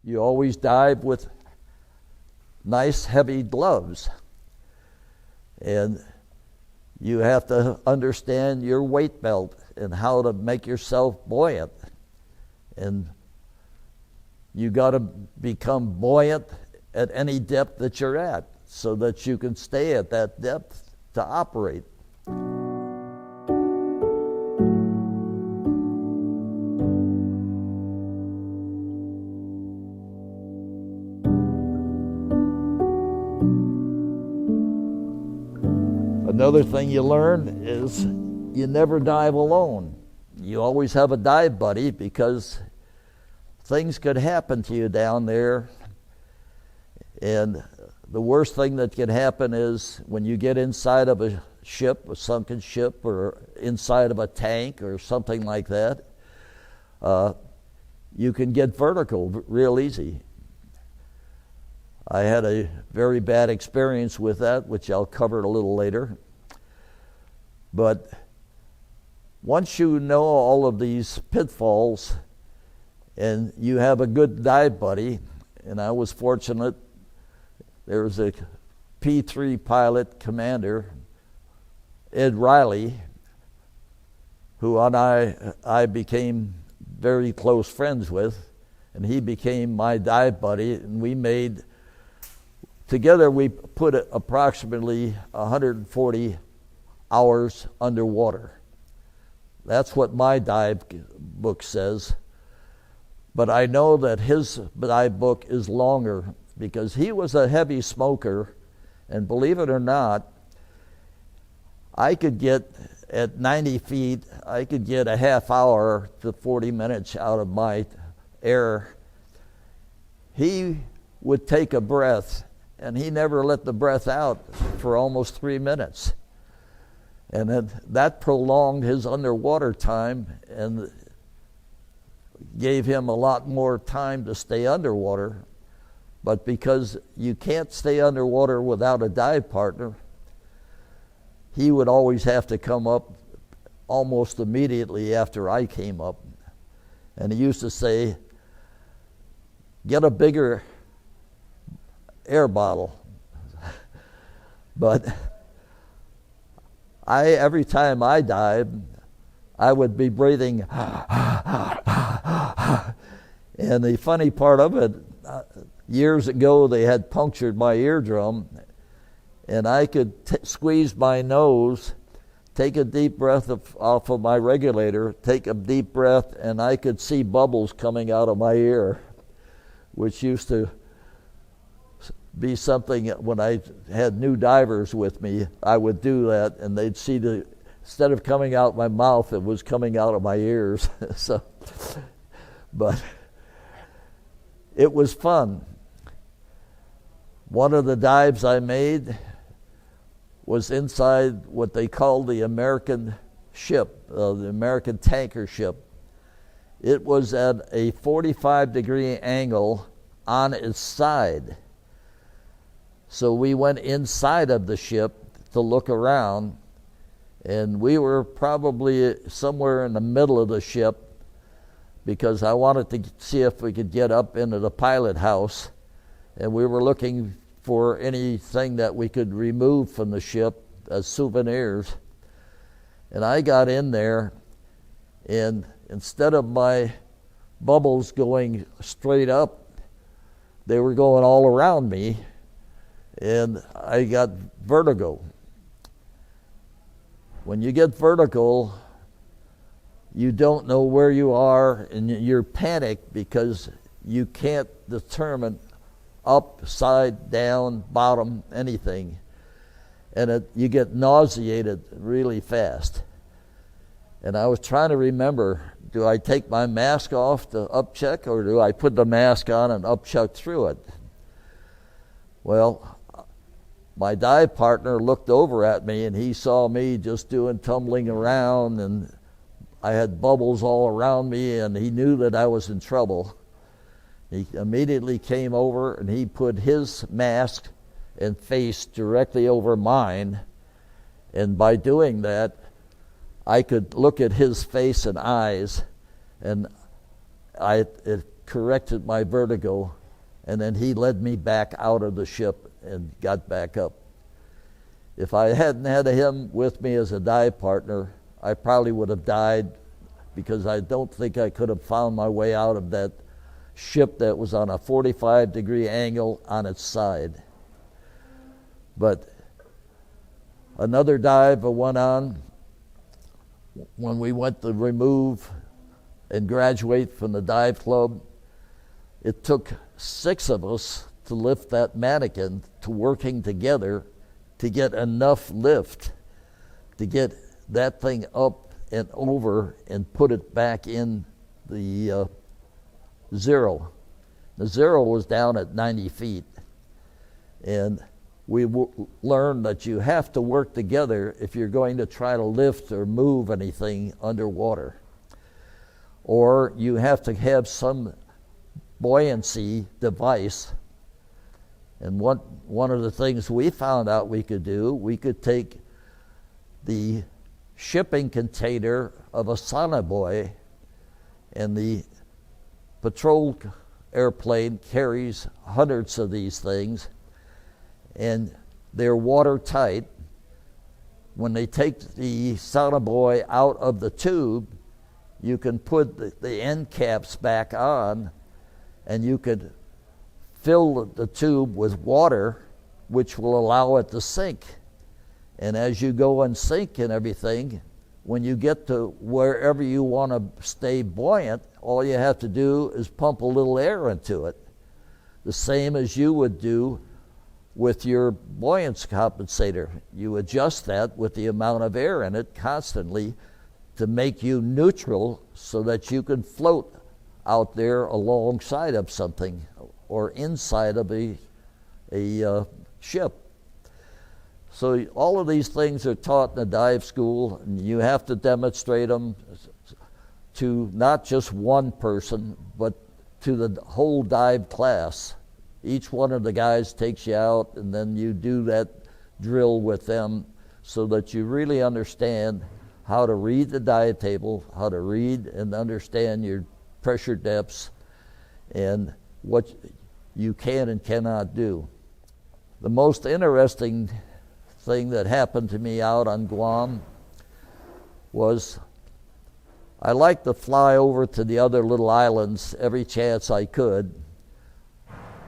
You always dive with nice heavy gloves. And you have to understand your weight belt and how to make yourself buoyant. And you got to become buoyant at any depth that you're at so that you can stay at that depth to operate. Another thing you learn is you never dive alone. You always have a dive buddy because things could happen to you down there. And the worst thing that can happen is when you get inside of a ship, a sunken ship, or inside of a tank or something like that, you can get vertigo real easy. I had a very bad experience with that, which I'll cover a little later. But once you know all of these pitfalls and you have a good dive buddy, and I was fortunate, there was a P3 pilot commander, Ed Riley, who I became very close friends with, and he became my dive buddy, and together we put approximately 140 hours underwater. That's what my dive book says. But I know that his dive book is longer because he was a heavy smoker, and believe it or not, I could get at 90 feet, I could get a half hour to 40 minutes out of my air. He would take a breath, and he never let the breath out for almost 3 minutes. And then that prolonged his underwater time and gave him a lot more time to stay underwater. But because you can't stay underwater without a dive partner, he would always have to come up almost immediately after I came up. And he used to say, get a bigger air bottle. But every time I dived, I would be breathing. And the funny part of it, years ago they had punctured my eardrum, and I could squeeze my nose, take a deep breath off of my regulator, take a deep breath, and I could see bubbles coming out of my ear, which used to be something when I had new divers with me. I would do that, and they'd see instead of coming out my mouth, it was coming out of my ears. But it was fun. One of the dives I made was inside what they called the American ship, the American tanker ship. It was at a 45-degree angle on its side. So we went inside of the ship to look around, and we were probably somewhere in the middle of the ship because I wanted to see if we could get up into the pilot house, and we were looking for anything that we could remove from the ship as souvenirs. And I got in there, and instead of my bubbles going straight up, they were going all around me, and I got vertigo. When you get vertigo, you don't know where you are, and you're panicked because you can't determine up, side, down, bottom, anything. And you get nauseated really fast. And I was trying to remember, do I take my mask off to upcheck, or do I put the mask on and upchuck through it? Well, my dive partner looked over at me, and he saw me just tumbling around, and I had bubbles all around me, and he knew that I was in trouble. He immediately came over, and he put his mask and face directly over mine. And by doing that, I could look at his face and eyes, and it corrected my vertigo, and then he led me back out of the ship and got back up. If I hadn't had him with me as a dive partner, I probably would have died, because I don't think I could have found my way out of that ship that was on a 45-degree angle on its side. But another dive I went on, when we went to remove and graduate from the dive club, it took 6 of us to lift that mannequin, to working together to get enough lift to get that thing up and over and put it back in the zero. The zero was down at 90 feet. And we learned that you have to work together if you're going to try to lift or move anything underwater. Or you have to have some buoyancy device. And one of the things we found out we could do, we could take the shipping container of a sonobuoy, and the patrol airplane carries hundreds of these things, and they're watertight. When they take the sonobuoy out of the tube, you can put the end caps back on, and you could fill the tube with water, which will allow it to sink. And as you go and sink and everything, when you get to wherever you want to stay buoyant, all you have to do is pump a little air into it, the same as you would do with your buoyancy compensator. You adjust that with the amount of air in it constantly to make you neutral so that you can float out there alongside of something or inside of a ship. So all of these things are taught in the dive school, and you have to demonstrate them to not just one person, but to the whole dive class. Each one of the guys takes you out, and then you do that drill with them so that you really understand how to read the dive table, how to read and understand your pressure depths, and what you can and cannot do. The most interesting thing that happened to me out on Guam was I liked to fly over to the other little islands every chance I could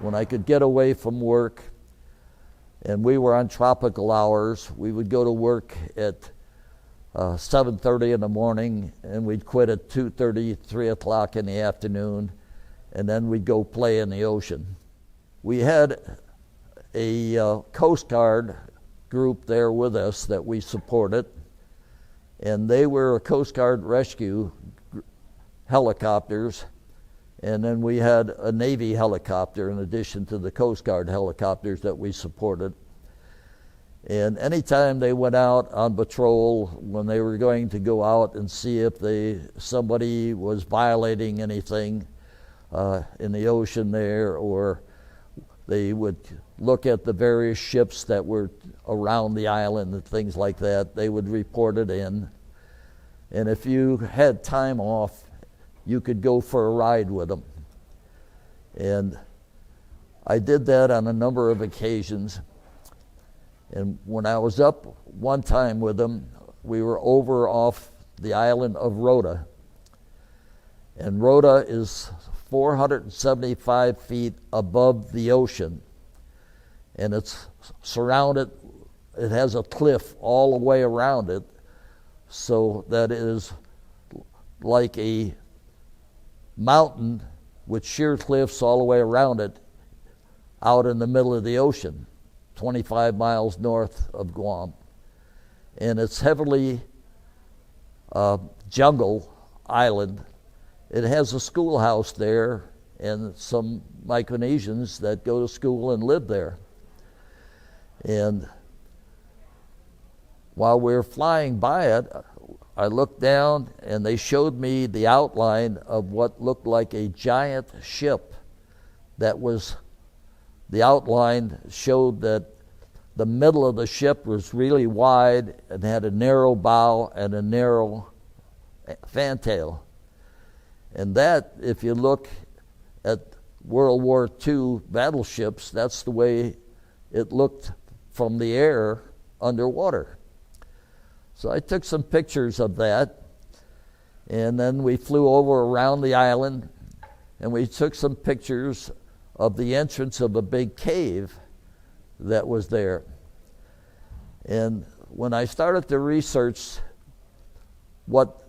when I could get away from work. And we were on tropical hours. We would go to work at 7:30 in the morning, and we'd quit at 2:30, 3 o'clock in the afternoon, and then we'd go play in the ocean. We had a Coast Guard group there with us that we supported, and they were Coast Guard rescue helicopters, and then we had a Navy helicopter in addition to the Coast Guard helicopters that we supported. And anytime they went out on patrol, when they were going to go out and see if somebody was violating anything in the ocean there, or they would look at the various ships that were around the island and things like that, they would report it in. And if you had time off, you could go for a ride with them. And I did that on a number of occasions. And when I was up one time with them, we were over off the island of Rota. And Rota is 475 feet above the ocean. And it's surrounded, it has a cliff all the way around it, so that it is like a mountain with sheer cliffs all the way around it out in the middle of the ocean, 25 miles north of Guam. And it's heavily jungle island. It has a schoolhouse there and some Micronesians that go to school and live there. And while we were flying by it, I looked down and they showed me the outline of what looked like a giant ship. That was, the outline showed that the middle of the ship was really wide and had a narrow bow and a narrow fantail. And that, if you look World War II battleships, that's the way it looked from the air underwater. So I took some pictures of that, and then we flew over around the island, and we took some pictures of the entrance of a big cave that was there. And when I started to research what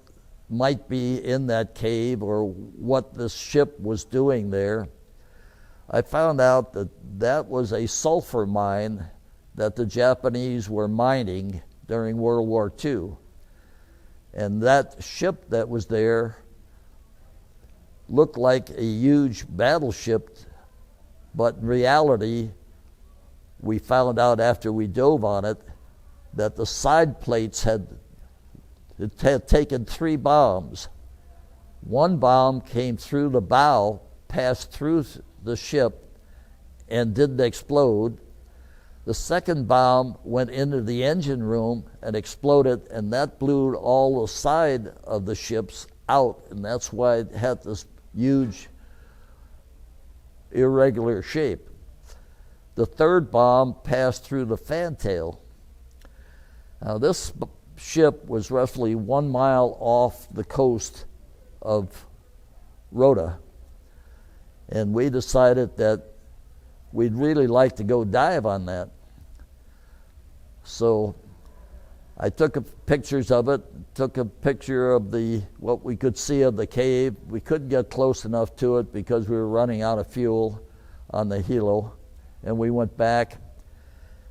might be in that cave or what this ship was doing there, I found out that that was a sulfur mine that the Japanese were mining during World War II. And that ship that was there looked like a huge battleship, but in reality, we found out after we dove on it that the side plates had taken 3 bombs. One bomb came through the bow, passed through the ship, and didn't explode. The second bomb went into the engine room and exploded, and that blew all the side of the ships out, and that's why it had this huge irregular shape. The third bomb passed through the fantail. Now this ship was roughly 1 mile off the coast of Rota, and we decided that we'd really like to go dive on that. So I took pictures of it, took a picture of what we could see of the cave. We couldn't get close enough to it because we were running out of fuel on the helo, and we went back.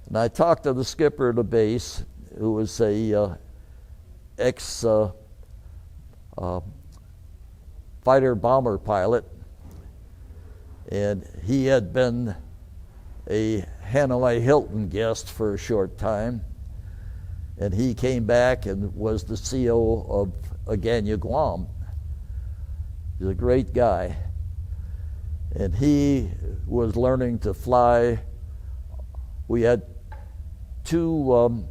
And I talked to the skipper of the base, who was a ex fighter bomber pilot, and he had been a Hanoi Hilton guest for a short time, and he came back and was the CO of Agana, Guam. He's a great guy, and he was learning to fly. We had 2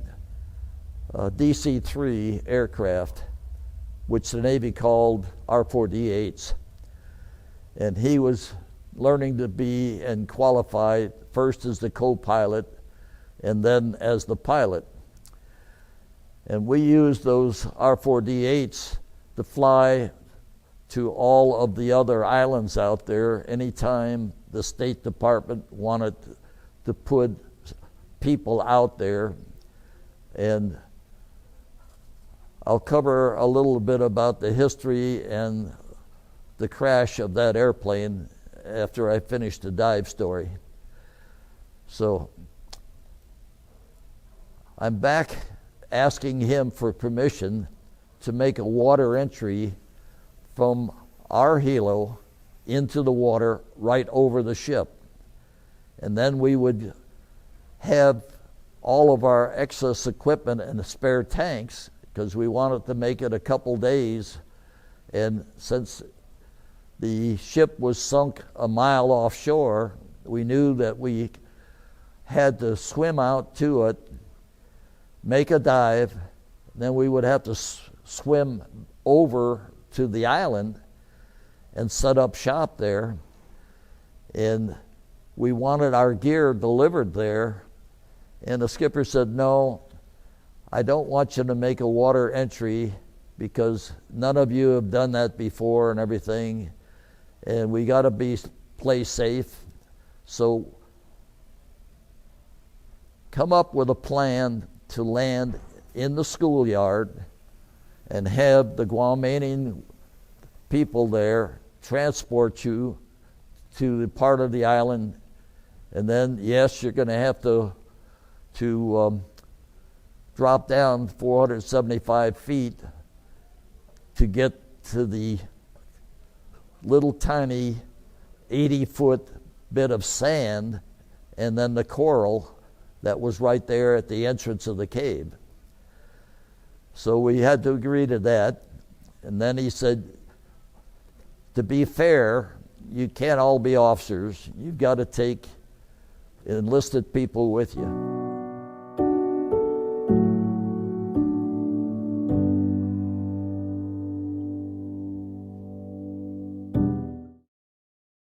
DC-3 aircraft, which the Navy called R-4D8s, and he was learning to be and qualify first as the co-pilot and then as the pilot. And we used those R-4D8s to fly to all of the other islands out there anytime the State Department wanted to put people out there. And I'll cover a little bit about the history and the crash of that airplane after I finish the dive story. So I'm back asking him for permission to make a water entry from our helo into the water right over the ship. And then we would have all of our excess equipment and spare tanks, because we wanted to make it a couple days. And since the ship was sunk a mile offshore, we knew that we had to swim out to it, make a dive, then we would have to swim over to the island and set up shop there. And we wanted our gear delivered there. And the skipper said, "No, I don't want you to make a water entry because none of you have done that before and everything. And we got to play safe. So come up with a plan to land in the schoolyard and have the Guamanian people there transport you to the part of the island. And then, yes, you're going to have to drop down 475 feet to get to the little tiny 80-foot bit of sand and then the coral that was right there at the entrance of the cave." So we had to agree to that. And then he said, to be fair, you can't all be officers. You've got to take enlisted people with you.